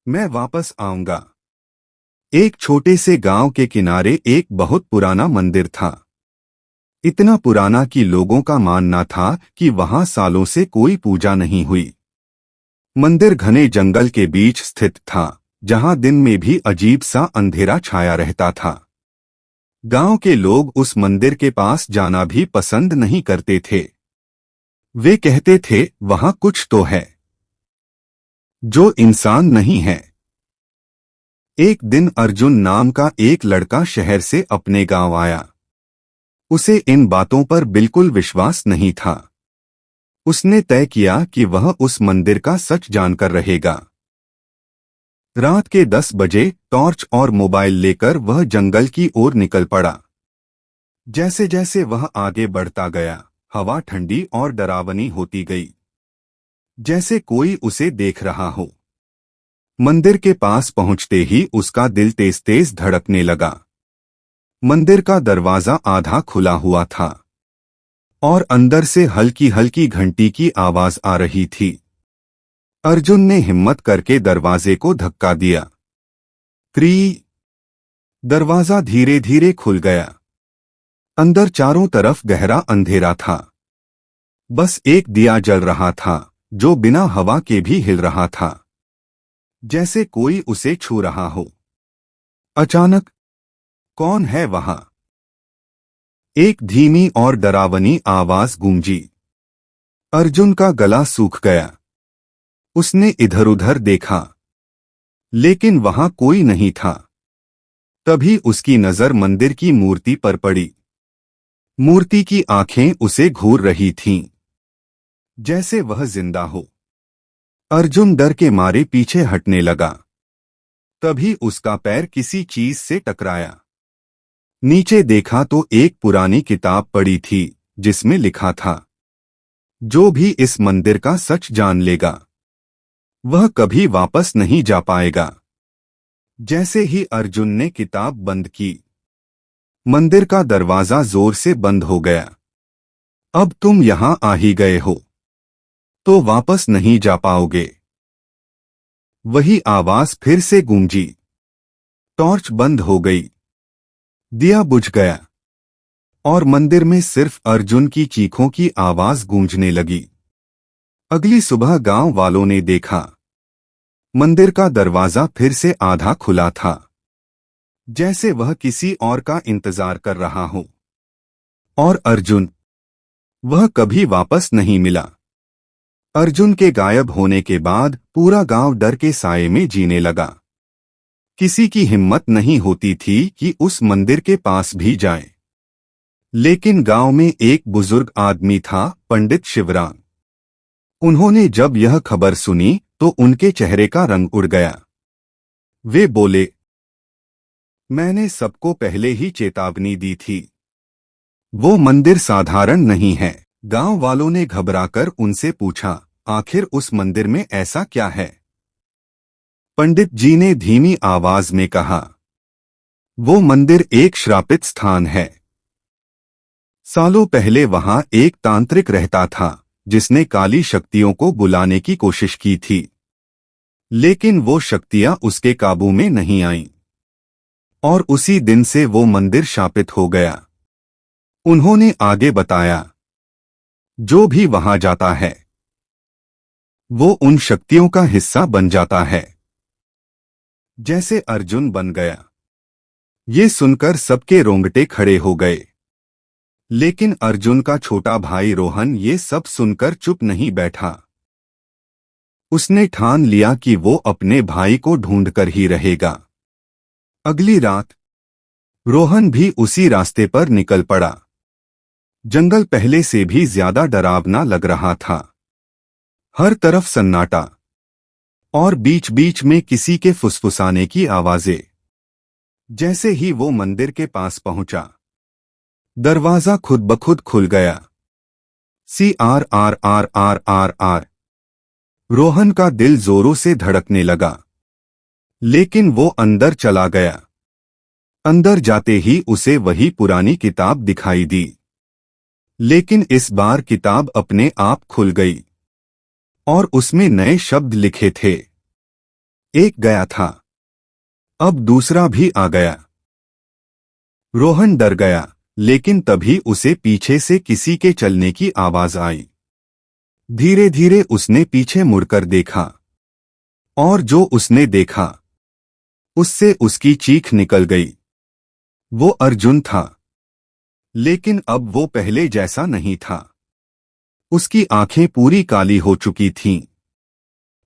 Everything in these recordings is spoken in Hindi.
मैं वापस आऊंगा। एक छोटे से गांव के किनारे एक बहुत पुराना मंदिर था। इतना पुराना कि लोगों का मानना था कि वहां सालों से कोई पूजा नहीं हुई। मंदिर घने जंगल के बीच स्थित था, जहां दिन में भी अजीब सा अंधेरा छाया रहता था। गांव के लोग उस मंदिर के पास जाना भी पसंद नहीं करते थे। वे कहते थे, वहां कुछ तो है जो इंसान नहीं है। एक दिन अर्जुन नाम का एक लड़का शहर से अपने गांव आया। उसे इन बातों पर बिल्कुल विश्वास नहीं था। उसने तय किया कि वह उस मंदिर का सच जानकर रहेगा। रात के 10 बजे टॉर्च और मोबाइल लेकर वह जंगल की ओर निकल पड़ा। जैसे जैसे वह आगे बढ़ता गया, हवा ठंडी और डरावनी होती गई, जैसे कोई उसे देख रहा हो। मंदिर के पास पहुंचते ही उसका दिल तेज तेज धड़कने लगा। मंदिर का दरवाजा आधा खुला हुआ था और अंदर से हल्की हल्की घंटी की आवाज आ रही थी। अर्जुन ने हिम्मत करके दरवाजे को धक्का दिया। क्री! दरवाजा धीरे धीरे खुल गया। अंदर चारों तरफ गहरा अंधेरा था। बस एक दिया जल रहा था, जो बिना हवा के भी हिल रहा था, जैसे कोई उसे छू रहा हो। अचानक, कौन है वहां? एक धीमी और डरावनी आवाज गूंजी। अर्जुन का गला सूख गया। उसने इधर उधर देखा, लेकिन वहां कोई नहीं था। तभी उसकी नजर मंदिर की मूर्ति पर पड़ी। मूर्ति की आंखें उसे घूर रही थीं, जैसे वह जिंदा हो। अर्जुन डर के मारे पीछे हटने लगा। तभी उसका पैर किसी चीज से टकराया। नीचे देखा तो एक पुरानी किताब पड़ी थी, जिसमें लिखा था, जो भी इस मंदिर का सच जान लेगा, वह कभी वापस नहीं जा पाएगा। जैसे ही अर्जुन ने किताब बंद की, मंदिर का दरवाजा जोर से बंद हो गया। अब तुम यहां आ ही गए हो, तो वापस नहीं जा पाओगे। वही आवाज फिर से गूंजी। टॉर्च बंद हो गई। दिया बुझ गया और मंदिर में सिर्फ अर्जुन की चीखों की आवाज गूंजने लगी। अगली सुबह गांव वालों ने देखा, मंदिर का दरवाजा फिर से आधा खुला था, जैसे वह किसी और का इंतजार कर रहा हो। और अर्जुन, वह कभी वापस नहीं मिला। अर्जुन के गायब होने के बाद पूरा गांव डर के साए में जीने लगा। किसी की हिम्मत नहीं होती थी कि उस मंदिर के पास भी जाए। लेकिन गांव में एक बुजुर्ग आदमी था, पंडित शिवराम। उन्होंने जब यह खबर सुनी तो उनके चेहरे का रंग उड़ गया। वे बोले, मैंने सबको पहले ही चेतावनी दी थी। वो मंदिर साधारण नहीं है। गांव वालों ने घबराकर उनसे पूछा, आखिर उस मंदिर में ऐसा क्या है? पंडित जी ने धीमी आवाज में कहा, वो मंदिर एक श्रापित स्थान है। सालों पहले वहां एक तांत्रिक रहता था, जिसने काली शक्तियों को बुलाने की कोशिश की थी, लेकिन वो शक्तियां उसके काबू में नहीं आईं। और उसी दिन से वो मंदिर शापित हो गया। उन्होंने आगे बताया, जो भी वहां जाता है, वो उन शक्तियों का हिस्सा बन जाता है, जैसे अर्जुन बन गया। ये सुनकर सबके रोंगटे खड़े हो गए। लेकिन अर्जुन का छोटा भाई रोहन ये सब सुनकर चुप नहीं बैठा। उसने ठान लिया कि वो अपने भाई को ढूंढकर ही रहेगा। अगली रात रोहन भी उसी रास्ते पर निकल पड़ा। जंगल पहले से भी ज्यादा डरावना लग रहा था। हर तरफ सन्नाटा और बीच बीच में किसी के फुसफुसाने की आवाजें। जैसे ही वो मंदिर के पास पहुंचा, दरवाजा खुद ब खुद खुल गया। CRRRRRR। रोहन का दिल जोरों से धड़कने लगा, लेकिन वो अंदर चला गया। अंदर जाते ही उसे वही पुरानी किताब दिखाई दी, लेकिन इस बार किताब अपने आप खुल गई और उसमें नए शब्द लिखे थे। एक गया था, अब दूसरा भी आ गया। रोहन डर गया, लेकिन तभी उसे पीछे से किसी के चलने की आवाज आई। धीरे धीरे उसने पीछे मुड़कर देखा, और जो उसने देखा उससे उसकी चीख निकल गई। वो अर्जुन था, लेकिन अब वो पहले जैसा नहीं था। उसकी आंखें पूरी काली हो चुकी थीं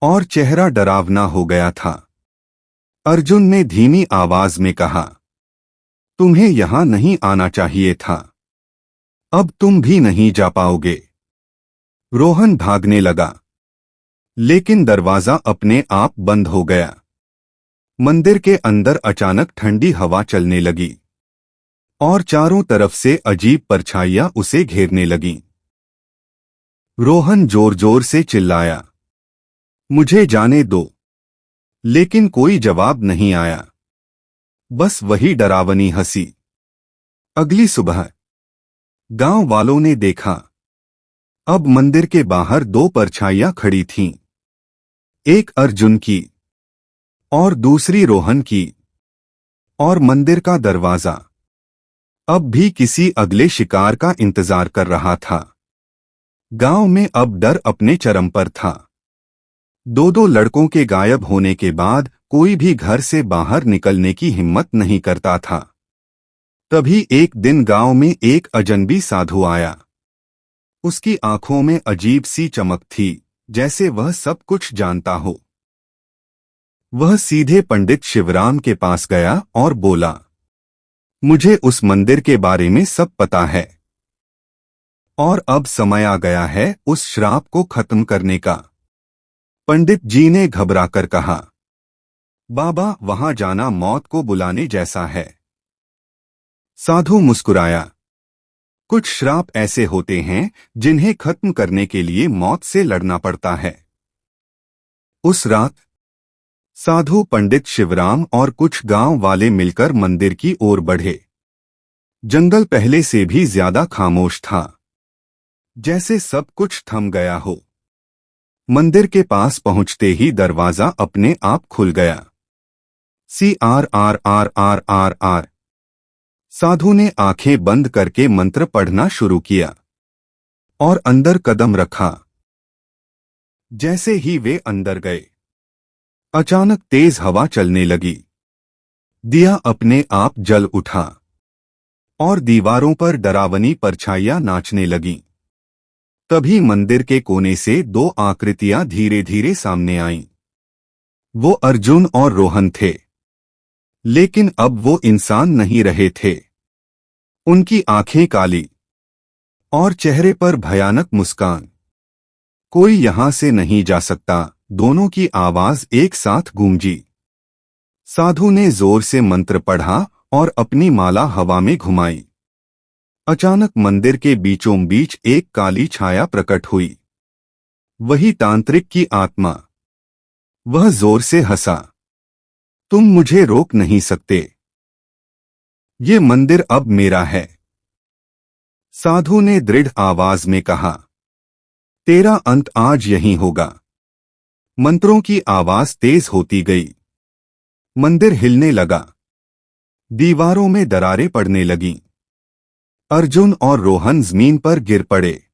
और चेहरा डरावना हो गया था। अर्जुन ने धीमी आवाज में कहा, तुम्हें यहां नहीं आना चाहिए था, अब तुम भी नहीं जा पाओगे। रोहन भागने लगा, लेकिन दरवाजा अपने आप बंद हो गया। मंदिर के अंदर अचानक ठंडी हवा चलने लगी और चारों तरफ से अजीब परछाइयां उसे घेरने लगीं। रोहन जोर जोर से चिल्लाया, मुझे जाने दो, लेकिन कोई जवाब नहीं आया, बस वही डरावनी हंसी। अगली सुबह गांव वालों ने देखा, अब मंदिर के बाहर दो परछाइयां खड़ी थीं, एक अर्जुन की और दूसरी रोहन की, और मंदिर का दरवाजा अब भी किसी अगले शिकार का इंतजार कर रहा था। गांव में अब डर अपने चरम पर था। दो दो लड़कों के गायब होने के बाद कोई भी घर से बाहर निकलने की हिम्मत नहीं करता था। तभी एक दिन गांव में एक अजनबी साधु आया। उसकी आंखों में अजीब सी चमक थी, जैसे वह सब कुछ जानता हो। वह सीधे पंडित शिवराम के पास गया और बोला, मुझे उस मंदिर के बारे में सब पता है, और अब समय आ गया है उस श्राप को खत्म करने का। पंडित जी ने घबराकर कहा, बाबा, वहां जाना मौत को बुलाने जैसा है। साधु मुस्कुराया, कुछ श्राप ऐसे होते हैं जिन्हें खत्म करने के लिए मौत से लड़ना पड़ता है। उस रात साधु, पंडित शिवराम और कुछ गांव वाले मिलकर मंदिर की ओर बढ़े। जंगल पहले से भी ज्यादा खामोश था, जैसे सब कुछ थम गया हो। मंदिर के पास पहुंचते ही दरवाजा अपने आप खुल गया। CRRRRRR। साधु ने आंखें बंद करके मंत्र पढ़ना शुरू किया और अंदर कदम रखा। जैसे ही वे अंदर गए, अचानक तेज हवा चलने लगी। दिया अपने आप जल उठा और दीवारों पर डरावनी परछाइयां नाचने लगीं। तभी मंदिर के कोने से दो आकृतियां धीरे धीरे सामने आईं। वो अर्जुन और रोहन थे, लेकिन अब वो इंसान नहीं रहे थे। उनकी आंखें काली और चेहरे पर भयानक मुस्कान। कोई यहां से नहीं जा सकता, दोनों की आवाज एक साथ गूंजी। साधु ने जोर से मंत्र पढ़ा और अपनी माला हवा में घुमाई। अचानक मंदिर के बीचों बीच एक काली छाया प्रकट हुई। वही तांत्रिक की आत्मा। वह जोर से हंसा, तुम मुझे रोक नहीं सकते, ये मंदिर अब मेरा है। साधु ने दृढ़ आवाज में कहा, तेरा अंत आज यहीं होगा। मंत्रों की आवाज तेज होती गई। मंदिर हिलने लगा, दीवारों में दरारें पड़ने लगीं। अर्जुन और रोहन जमीन पर गिर पड़े,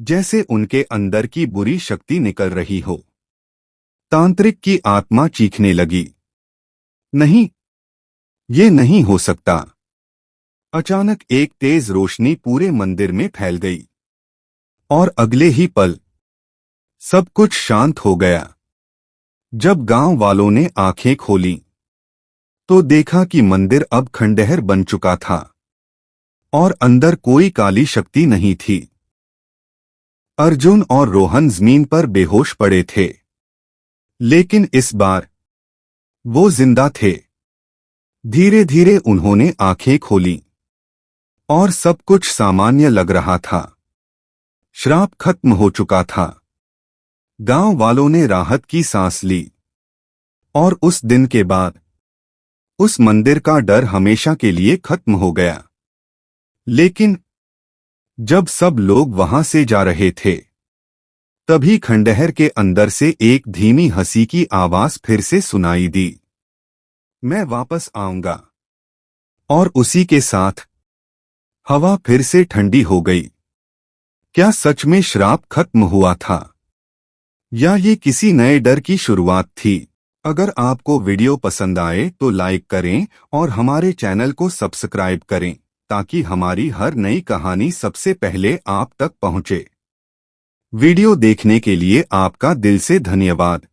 जैसे उनके अंदर की बुरी शक्ति निकल रही हो। तांत्रिक की आत्मा चीखने लगी, नहीं, ये नहीं हो सकता। अचानक एक तेज रोशनी पूरे मंदिर में फैल गई और अगले ही पल सब कुछ शांत हो गया। जब गांव वालों ने आंखें खोलीं, तो देखा कि मंदिर अब खंडहर बन चुका था और अंदर कोई काली शक्ति नहीं थी। अर्जुन और रोहन जमीन पर बेहोश पड़े थे, लेकिन इस बार वो जिंदा थे। धीरे धीरे उन्होंने आंखें खोलीं और सब कुछ सामान्य लग रहा था। श्राप खत्म हो चुका था। गांव वालों ने राहत की सांस ली और उस दिन के बाद उस मंदिर का डर हमेशा के लिए खत्म हो गया। लेकिन जब सब लोग वहां से जा रहे थे, तभी खंडहर के अंदर से एक धीमी हंसी की आवाज फिर से सुनाई दी। मैं वापस आऊंगा। और उसी के साथ हवा फिर से ठंडी हो गई। क्या सच में श्राप खत्म हुआ था, या ये किसी नए डर की शुरुआत थी? अगर आपको वीडियो पसंद आए तो लाइक करें और हमारे चैनल को सब्सक्राइब करें ताकि हमारी हर नई कहानी सबसे पहले आप तक पहुंचे। वीडियो देखने के लिए आपका दिल से धन्यवाद।